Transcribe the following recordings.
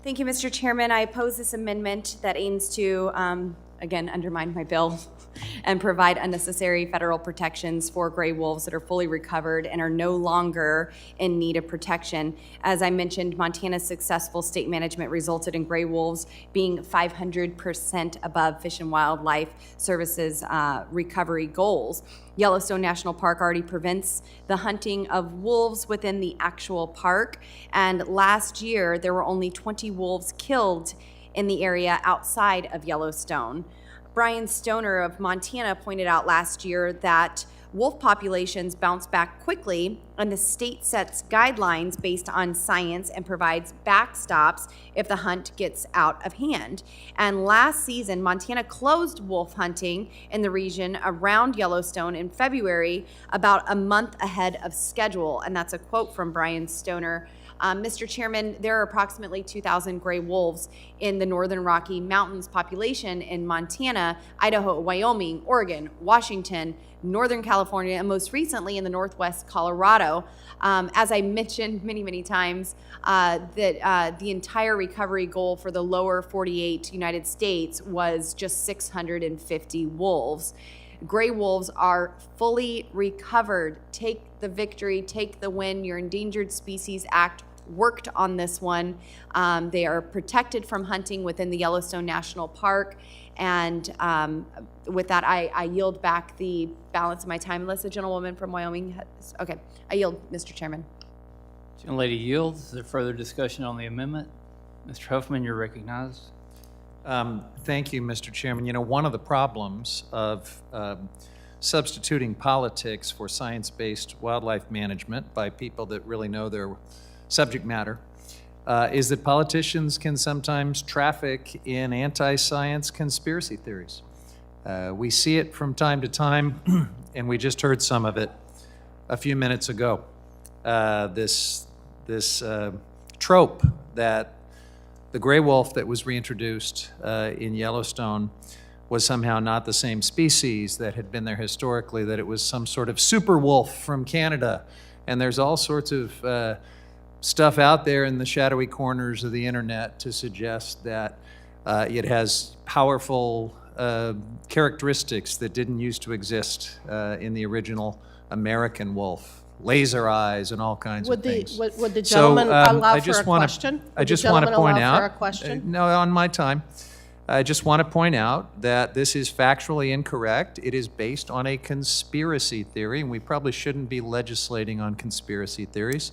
Thank you, Mr. Chairman. I oppose this amendment that aims to, again, undermine my bill and provide unnecessary federal protections for gray wolves that are fully recovered and are no longer in need of protection. As I mentioned, Montana's successful state management resulted in gray wolves being 500% above Fish and Wildlife Service's recovery goals. Yellowstone National Park already prevents the hunting of wolves within the actual park, and last year there were only 20 wolves killed in the area outside of Yellowstone. Brian Stoner of Montana pointed out last year that wolf populations bounce back quickly, and the state sets guidelines based on science and provides backstops if the hunt gets out of hand. And last season, Montana closed wolf hunting in the region around Yellowstone in February, about a month ahead of schedule. And that's a quote from Brian Stoner. Mr. Chairman, there are approximately 2,000 gray wolves in the Northern Rocky Mountains population in Montana, Idaho, Wyoming, Oregon, Washington, Northern California, and most recently in the Northwest Colorado. As I mentioned many times, that the entire recovery goal for the lower 48 United States was just 650 wolves. Gray wolves are fully recovered. Take the victory, take the win. Your Endangered Species Act worked on this one. They are protected from hunting within the Yellowstone National Park. And with that, I yield back the balance of my time, unless the gentlewoman from Wyoming has, okay, I yield, Mr. Chairman. Gentlelady yields. Is there further discussion on the amendment? Mr. Huffman, you're recognized. Thank you, Mr. Chairman. You know, one of the problems of substituting politics for science-based wildlife management by people that really know their subject matter is that politicians can sometimes traffic in anti-science conspiracy theories. We see it from time to time, and we just heard some of it a few minutes ago. This trope that the gray wolf that was reintroduced in Yellowstone was somehow not the same species that had been there historically, that it was some sort of super wolf from Canada. And there's all sorts of stuff out there in the shadowy corners of the internet to suggest that it has powerful characteristics that didn't used to exist in the original American wolf. Laser eyes and all kinds of things. Would the gentleman allow for a question? I just want to point out, no, on my time, I just want to point out that this is factually incorrect. It is based on a conspiracy theory, and we probably shouldn't be legislating on conspiracy theories.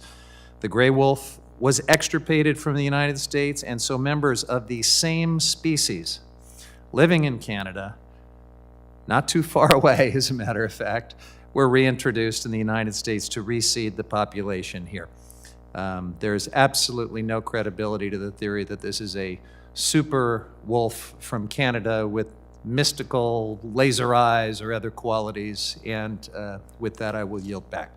The gray wolf was extirpated from the United States, and so members of the same species living in Canada, not too far away, as a matter of fact, were reintroduced in the United States to reseed the population here. There's absolutely no credibility to the theory that this is a super wolf from Canada with mystical laser eyes or other qualities, and with that I will yield back.